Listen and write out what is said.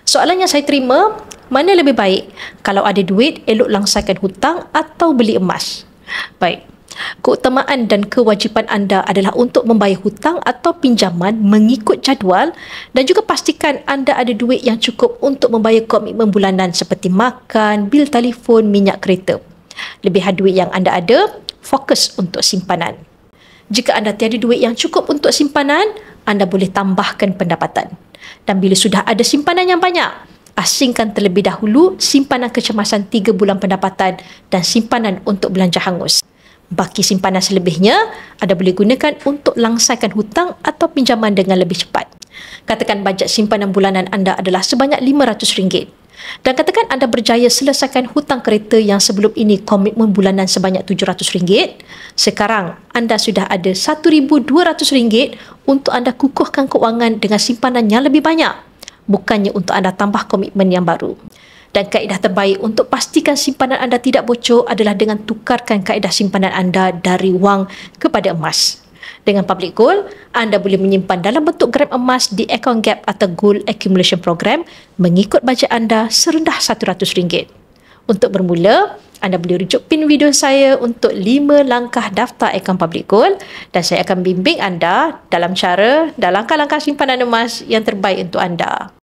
Soalan yang saya terima, mana lebih baik? Kalau ada duit, elok langsaikan hutang atau beli emas? Baik. Keutamaan dan kewajipan anda adalah untuk membayar hutang atau pinjaman mengikut jadual dan juga pastikan anda ada duit yang cukup untuk membayar komitmen bulanan seperti makan, bil telefon, minyak kereta. Lebihan duit yang anda ada, fokus untuk simpanan. Jika anda tiada duit yang cukup untuk simpanan, anda boleh tambahkan pendapatan. Dan bila sudah ada simpanan yang banyak, asingkan terlebih dahulu simpanan kecemasan 3 bulan pendapatan dan simpanan untuk belanja hangus. Baki simpanan selebihnya, anda boleh gunakan untuk langsaikan hutang atau pinjaman dengan lebih cepat. Katakan bajet simpanan bulanan anda adalah sebanyak RM500. Dan katakan anda berjaya selesaikan hutang kereta yang sebelum ini komitmen bulanan sebanyak RM700. Sekarang anda sudah ada RM1,200 untuk anda kukuhkan keuangan dengan simpanan yang lebih banyak, bukannya untuk anda tambah komitmen yang baru. Dan kaedah terbaik untuk pastikan simpanan anda tidak bocor adalah dengan tukarkan kaedah simpanan anda dari wang kepada emas. Dengan Public Gold, anda boleh menyimpan dalam bentuk gram emas di Account Gap atau Gold Accumulation Program mengikut bajet anda serendah RM100. Untuk bermula, anda boleh rujuk pin video saya untuk 5 langkah daftar akaun Public Gold dan saya akan bimbing anda dalam langkah-langkah simpanan emas yang terbaik untuk anda.